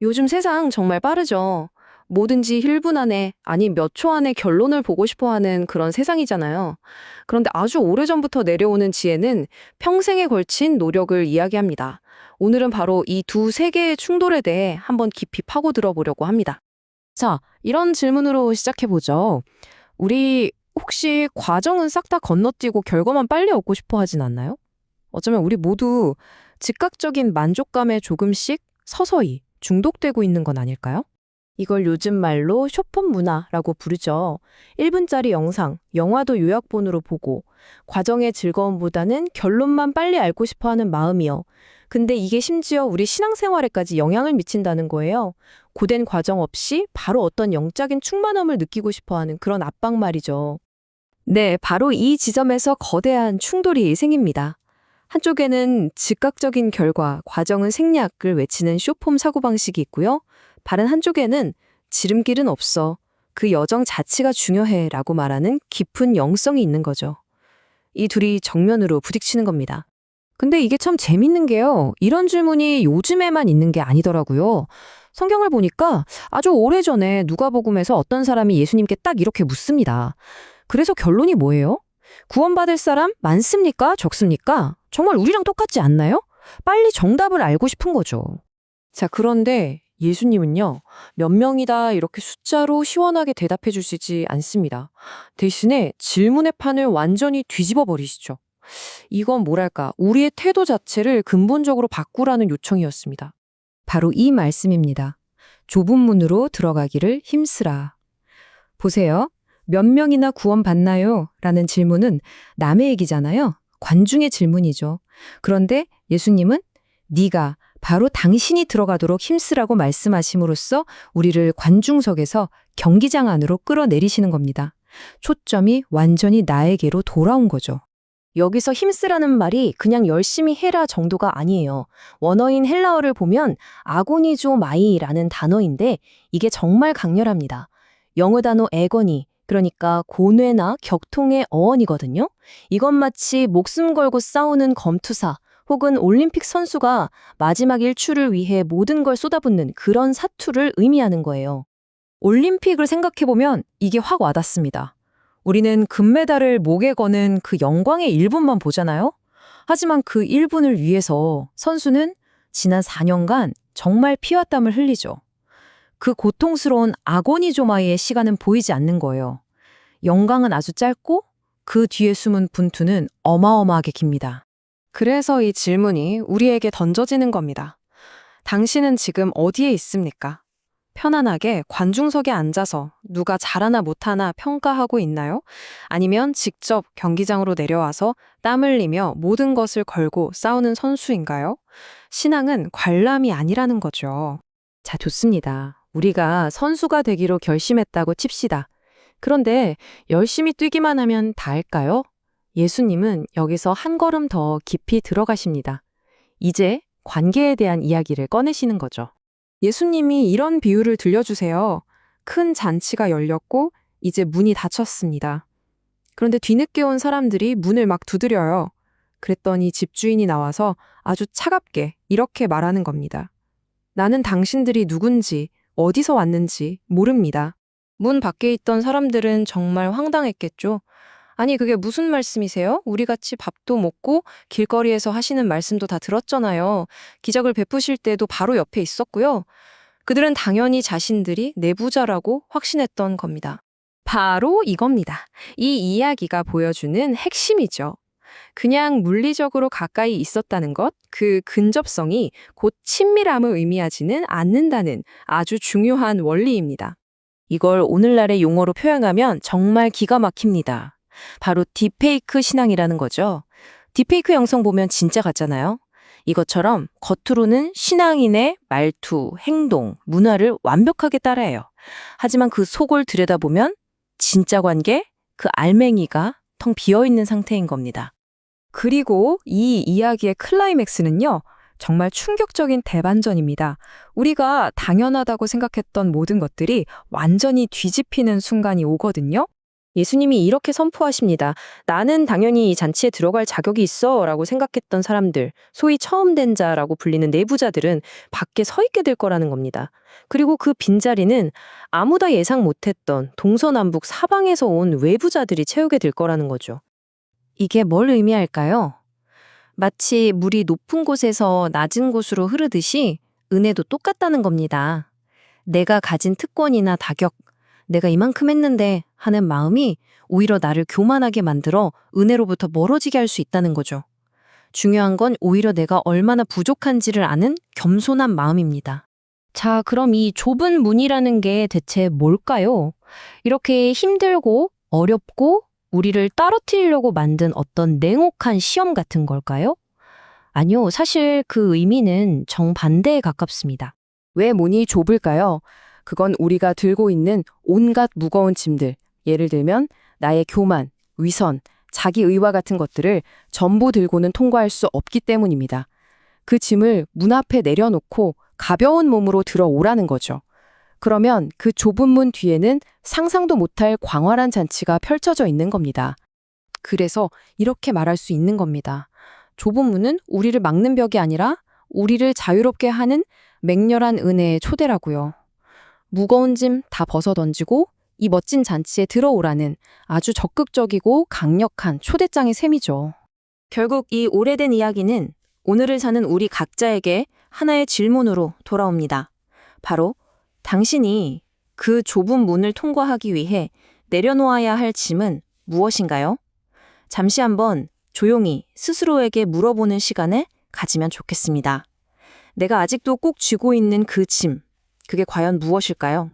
요즘 세상 정말 빠르죠. 뭐든지 1분 안에, 아니 몇 초 안에 결론을 보고 싶어 하는 그런 세상이잖아요. 그런데 아주 오래전부터 내려오는 지혜는 평생에 걸친 노력을 이야기합니다. 오늘은 바로 이 두 세계의 충돌에 대해 한번 깊이 파고들어 보려고 합니다. 자, 이런 질문으로 시작해보죠. 우리 혹시 과정은 싹 다 건너뛰고 결과만 빨리 얻고 싶어 하진 않나요? 어쩌면 우리 모두 즉각적인 만족감에 조금씩 서서히 중독되고 있는 건 아닐까요? 이걸 요즘 말로 숏폼 문화라고 부르죠. 1분짜리 영상, 영화도 요약본으로 보고 과정의 즐거움보다는 결론만 빨리 알고 싶어 하는 마음이요. 근데 이게 심지어 우리 신앙생활에까지 영향을 미친다는 거예요. 고된 과정 없이 바로 어떤 영적인 충만함을 느끼고 싶어 하는 그런 압박 말이죠. 네, 바로 이 지점에서 거대한 충돌이 생깁니다. 한쪽에는 즉각적인 결과, 과정은 생략을 외치는 숏폼 사고방식이 있고요. 다른 한쪽에는 지름길은 없어. 그 여정 자체가 중요해 라고 말하는 깊은 영성이 있는 거죠. 이 둘이 정면으로 부딪히는 겁니다. 근데 이게 참 재밌는 게요. 이런 질문이 요즘에만 있는 게 아니더라고요. 성경을 보니까 아주 오래전에 누가복음에서 어떤 사람이 예수님께 딱 이렇게 묻습니다. 그래서 결론이 뭐예요? 구원받을 사람 많습니까? 적습니까? 정말 우리랑 똑같지 않나요? 빨리 정답을 알고 싶은 거죠. 자, 그런데 예수님은요, 몇 명이다 이렇게 숫자로 시원하게 대답해 주시지 않습니다. 대신에 질문의 판을 완전히 뒤집어 버리시죠. 이건 뭐랄까, 우리의 태도 자체를 근본적으로 바꾸라는 요청이었습니다. 바로 이 말씀입니다. 좁은 문으로 들어가기를 힘쓰라. 보세요. 몇 명이나 구원받나요? 라는 질문은 남의 얘기잖아요. 관중의 질문이죠. 그런데 예수님은 네가 바로 당신이 들어가도록 힘쓰라고 말씀하심으로써 우리를 관중석에서 경기장 안으로 끌어내리시는 겁니다. 초점이 완전히 나에게로 돌아온 거죠. 여기서 힘쓰라는 말이 그냥 열심히 해라 정도가 아니에요. 원어인 헬라어를 보면 아고니조 마이라는 단어인데 이게 정말 강렬합니다. 영어 단어 에거니, 그러니까 고뇌나 격통의 어원이거든요. 이건 마치 목숨 걸고 싸우는 검투사 혹은 올림픽 선수가 마지막 일출을 위해 모든 걸 쏟아붓는 그런 사투를 의미하는 거예요. 올림픽을 생각해보면 이게 확 와닿습니다. 우리는 금메달을 목에 거는 그 영광의 1분만 보잖아요. 하지만 그 1분을 위해서 선수는 지난 4년간 정말 피와 땀을 흘리죠. 그 고통스러운 아고니조마이의 시간은 보이지 않는 거예요. 영광은 아주 짧고 그 뒤에 숨은 분투는 어마어마하게 깁니다. 그래서 이 질문이 우리에게 던져지는 겁니다. 당신은 지금 어디에 있습니까? 편안하게 관중석에 앉아서 누가 잘하나 못하나 평가하고 있나요? 아니면 직접 경기장으로 내려와서 땀 흘리며 모든 것을 걸고 싸우는 선수인가요? 신앙은 관람이 아니라는 거죠. 자, 좋습니다. 우리가 선수가 되기로 결심했다고 칩시다. 그런데 열심히 뛰기만 하면 다일까요? 예수님은 여기서 한 걸음 더 깊이 들어가십니다. 이제 관계에 대한 이야기를 꺼내시는 거죠. 예수님이 이런 비유를 들려주세요. 큰 잔치가 열렸고 이제 문이 닫혔습니다. 그런데 뒤늦게 온 사람들이 문을 막 두드려요. 그랬더니 집주인이 나와서 아주 차갑게 이렇게 말하는 겁니다. 나는 당신들이 누군지, 어디서 왔는지 모릅니다. 문 밖에 있던 사람들은 정말 황당했겠죠. 아니, 그게 무슨 말씀이세요? 우리 같이 밥도 먹고 길거리에서 하시는 말씀도 다 들었잖아요. 기적을 베푸실 때도 바로 옆에 있었고요. 그들은 당연히 자신들이 내부자라고 확신했던 겁니다. 바로 이겁니다. 이 이야기가 보여주는 핵심이죠. 그냥 물리적으로 가까이 있었다는 것, 그 근접성이 곧 친밀함을 의미하지는 않는다는 아주 중요한 원리입니다. 이걸 오늘날의 용어로 표현하면 정말 기가 막힙니다. 바로 딥페이크 신앙이라는 거죠. 딥페이크 영상 보면 진짜 같잖아요. 이것처럼 겉으로는 신앙인의 말투, 행동, 문화를 완벽하게 따라해요. 하지만 그 속을 들여다보면 진짜 관계, 그 알맹이가 텅 비어있는 상태인 겁니다. 그리고 이 이야기의 클라이맥스는요, 정말 충격적인 대반전입니다. 우리가 당연하다고 생각했던 모든 것들이 완전히 뒤집히는 순간이 오거든요. 예수님이 이렇게 선포하십니다. 나는 당연히 이 잔치에 들어갈 자격이 있어 라고 생각했던 사람들, 소위 처음 된 자라고 불리는 내부자들은 밖에 서 있게 될 거라는 겁니다. 그리고 그 빈자리는 아무도 예상 못했던 동서남북 사방에서 온 외부자들이 채우게 될 거라는 거죠. 이게 뭘 의미할까요? 마치 물이 높은 곳에서 낮은 곳으로 흐르듯이 은혜도 똑같다는 겁니다. 내가 가진 특권이나 다격, 내가 이만큼 했는데 하는 마음이 오히려 나를 교만하게 만들어 은혜로부터 멀어지게 할 수 있다는 거죠. 중요한 건 오히려 내가 얼마나 부족한지를 아는 겸손한 마음입니다. 자, 그럼 이 좁은 문이라는 게 대체 뭘까요? 이렇게 힘들고 어렵고 우리를 떨어뜨리려고 만든 어떤 냉혹한 시험 같은 걸까요? 아니요, 사실 그 의미는 정반대에 가깝습니다. 왜 문이 좁을까요? 그건 우리가 들고 있는 온갖 무거운 짐들, 예를 들면 나의 교만, 위선, 자기 의와 같은 것들을 전부 들고는 통과할 수 없기 때문입니다. 그 짐을 문 앞에 내려놓고 가벼운 몸으로 들어오라는 거죠. 그러면 그 좁은 문 뒤에는 상상도 못할 광활한 잔치가 펼쳐져 있는 겁니다. 그래서 이렇게 말할 수 있는 겁니다. 좁은 문은 우리를 막는 벽이 아니라 우리를 자유롭게 하는 맹렬한 은혜의 초대라고요. 무거운 짐 다 벗어던지고 이 멋진 잔치에 들어오라는 아주 적극적이고 강력한 초대장의 셈이죠. 결국 이 오래된 이야기는 오늘을 사는 우리 각자에게 하나의 질문으로 돌아옵니다. 바로 당신이 그 좁은 문을 통과하기 위해 내려놓아야 할 짐은 무엇인가요? 잠시 한번 조용히 스스로에게 물어보는 시간을 가지면 좋겠습니다. 내가 아직도 꼭 쥐고 있는 그 짐, 그게 과연 무엇일까요?